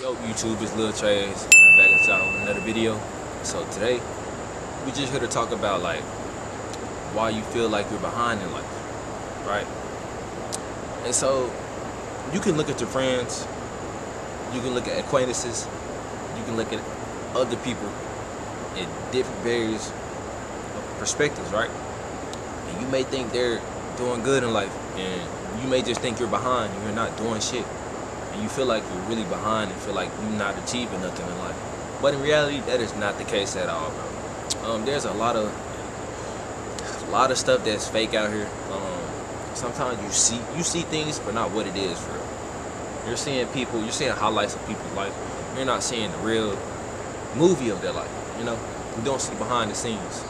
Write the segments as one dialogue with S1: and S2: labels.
S1: Yo, YouTube, it's Lil Trace. I'm back at y'all with another video. So today, we just here to talk about like why you feel like you're behind in life, right? And so you can look at your friends, you can look at acquaintances, you can look at other people in different various perspectives, right? And you may think they're doing good in life, and you may just think you're behind and you're not doing shit. And you feel like you're really behind and feel like you're not achieving nothing in life. But in reality, that is not the case at all, bro. There's a lot of stuff that's fake out here. Sometimes you see things for not what it is for real. You're seeing highlights of people's life. You're not seeing the real movie of their life. You know, you don't see behind the scenes.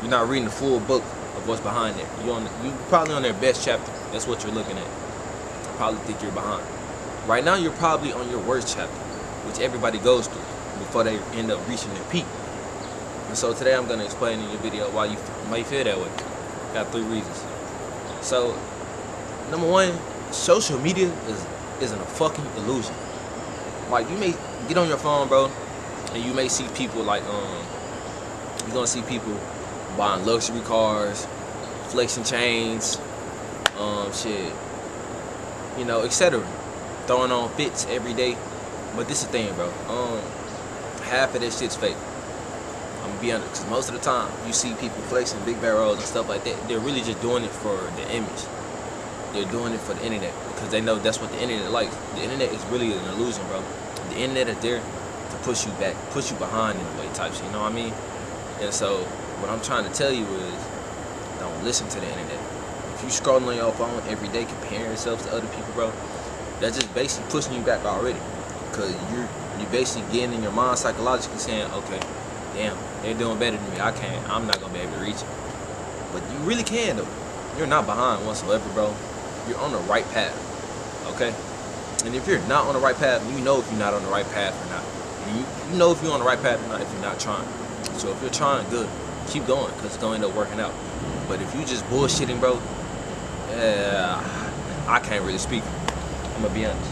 S1: You're not reading the full book of what's behind there. You probably on their best chapter. That's what you're looking at. You probably think you're behind. Right now, you're probably on your worst chapter, which everybody goes through before they end up reaching their peak. And so today I'm going to explain in your video why you might feel that way. Got 3 reasons. So, number 1, social media isn't a fucking illusion. Like, you may get on your phone, bro, and you may see people like, you're going to see people buying luxury cars, flexing chains, you know, etc. Throwing on fits every day. But this is the thing, bro. Half of this shit's fake. I'm gonna be honest, because most of the time you see people flexing big barrels and stuff like that. They're really just doing it for the image. They're doing it for the internet because they know that's what the internet likes. The internet is really an illusion, bro. The internet is there to push you back, push you behind in a way, type shit. You know what I mean? And so what I'm trying to tell you is, don't listen to the internet. If you scrolling on your phone every day, comparing yourself to other people, bro, that's just basically pushing you back already, because you're basically getting in your mind psychologically saying, okay, damn, they're doing better than me. I'm not gonna be able to reach it. But you really can though. You're not behind whatsoever, bro. You're on the right path, okay? And if you're not on the right path, you know if you're not on the right path or not. You know if you're on the right path or not if you're not trying. So if you're trying, good, keep going, because it's gonna end up working out. But if you just bullshitting, bro, I can't really speak. I'm gonna be honest.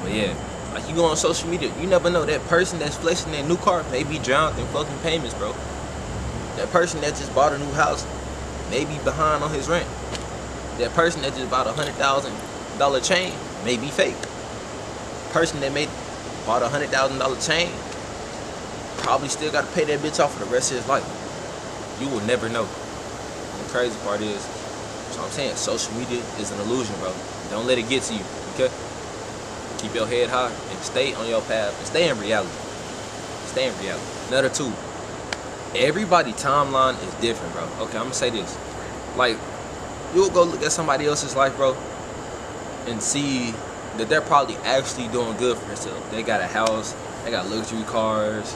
S1: But yeah, like, you go on social media, you never know, that person that's flexing their new car may be drowned in fucking payments, bro. That person that just bought a new house may be behind on his rent. That person that just bought a $100,000 chain may be fake. Person that bought a $100,000 chain probably still got to pay that bitch off for the rest of his life. You will never know. And the crazy part is, so I'm saying, social media is an illusion, bro. Don't let it get to you, okay? Keep your head high and stay on your path and stay in reality. Stay in reality. Another 2, everybody's timeline is different, bro. Okay, I'm gonna say this. Like, you'll go look at somebody else's life, bro, and see that they're probably actually doing good for themselves. They got a house, they got luxury cars,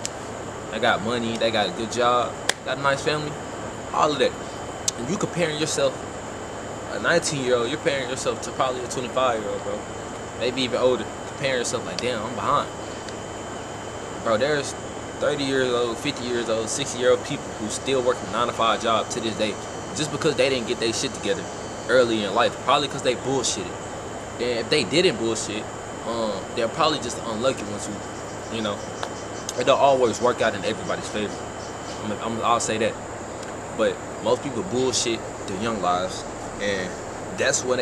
S1: they got money, they got a good job, got a nice family, all of that. And you comparing yourself, a 19-year-old, you're comparing yourself to probably a 25-year-old, bro. Maybe even older. Comparing yourself like, damn, I'm behind. Bro, there's 30 years old, 50 years old, 60-year-old people who still work a 9-to-5 job to this day just because they didn't get their shit together early in life. Probably because they bullshitted. And if they didn't bullshit, they're probably just the unlucky ones who, you know, it don't always work out in everybody's favor. I'll say that. But most people bullshit their young lives. And that's what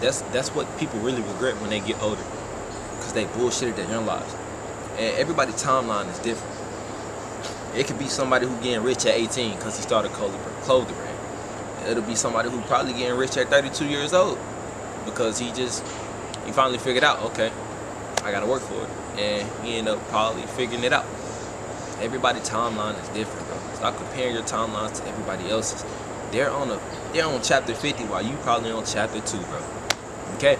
S1: that's what people really regret when they get older, because they bullshitted their young lives. And everybody's timeline is different. It could be somebody who getting rich at 18 because he started a clothing brand. It'll be somebody who probably getting rich at 32 years old because he finally figured out, okay, I gotta work for it, and he ended up probably figuring it out. Everybody's timeline is different, bro. Stop comparing your timelines to everybody else's. They're on chapter 50 while you probably on chapter 2, bro. Okay?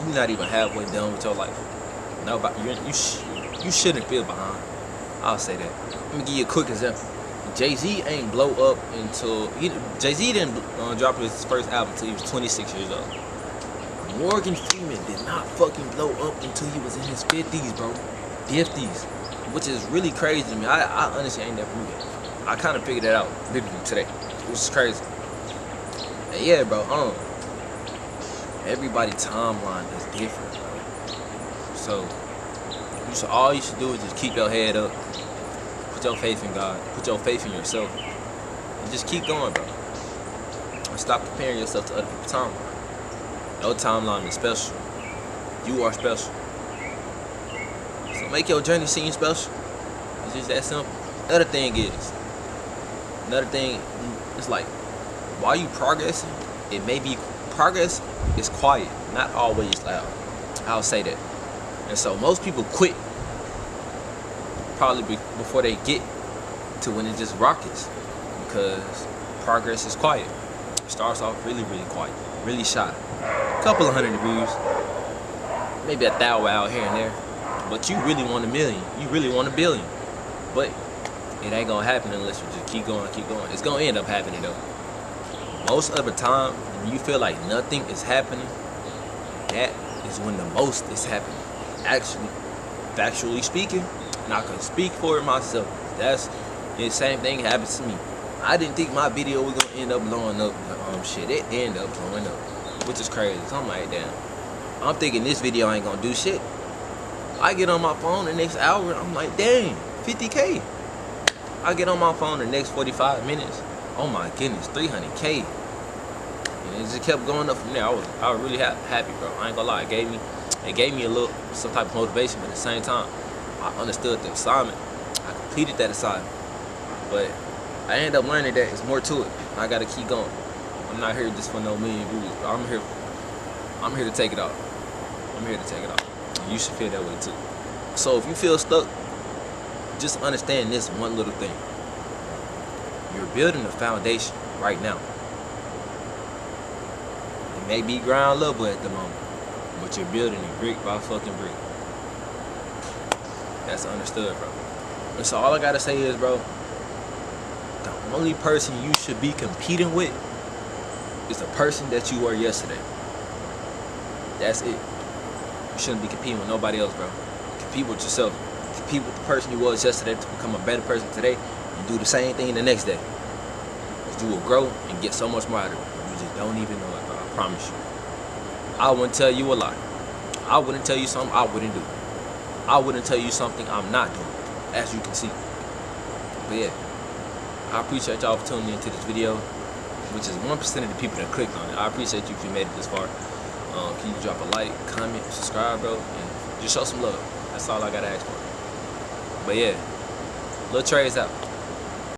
S1: You're not even halfway done with your life. No, but you shouldn't feel behind. I'll say that. Let me give you a quick example. Jay-Z ain't blow up until Jay-Z didn't drop his first album until he was 26 years old. Morgan Freeman did not fucking blow up until he was in his 50s, bro. 50s. Which is really crazy to me. I honestly ain't never knew that. I kind of figured that out literally today. Which is crazy. And yeah, bro, everybody's timeline is different, bro. So All you should do is just keep your head up, put your faith in God, put your faith in yourself, and just keep going, bro. And stop comparing yourself to other people's timeline. Your timeline is special. You are special. So make your journey seem special. It's just that simple. Another thing is like, while you progressing, it may be progress is quiet, not always loud. I'll say that. And so most people quit probably before they get to when it just rockets, because progress is quiet. It starts off really, really quiet, really shy. A couple of 100 views, maybe 1,000 out here and there. But you really want 1 million. You really want 1 billion. But it ain't gonna happen unless you just keep going, keep going. It's gonna end up happening though. Most of the time, when you feel like nothing is happening, that is when the most is happening. Actually, factually speaking, and I can speak for it myself. That's the same thing happens to me. I didn't think my video was gonna end up blowing up. Shit, it ended up blowing up, which is crazy. So I'm like, damn. I'm thinking this video ain't gonna do shit. I get on my phone the next hour, I'm like, dang, 50K. I get on my phone the next 45 minutes. Oh my goodness, 300K. And it just kept going up from there. I was really happy, bro. I ain't gonna lie. It gave me a little, some type of motivation, but at the same time, I understood the assignment. I completed that assignment. But I ended up learning that there's more to it. I gotta keep going. I'm not here just for no million views, bro. I'm here to take it off. I'm here to take it off. And you should feel that way too. So if you feel stuck, just understand this one little thing. You're building a foundation right now. It may be ground level at the moment, but you're building it brick by fucking brick. That's understood, bro. And so all I gotta say is, bro, the only person you should be competing with is the person that you were yesterday. That's it. You shouldn't be competing with nobody else, bro. Compete with yourself. Compete with the person you was yesterday to become a better person today, and do the same thing the next day. Because you will grow and get so much more out of it. You just don't even know it, bro. I promise you. I wouldn't tell you a lie. I wouldn't tell you something I wouldn't do. I wouldn't tell you something I'm not doing, as you can see. But yeah, I appreciate y'all for tuning into this video, which is 1% of the people that clicked on it. I appreciate you if you made it this far. Can you drop a like, comment, subscribe, bro, and just show some love. That's all I gotta ask for. But yeah, Lil Trey's out.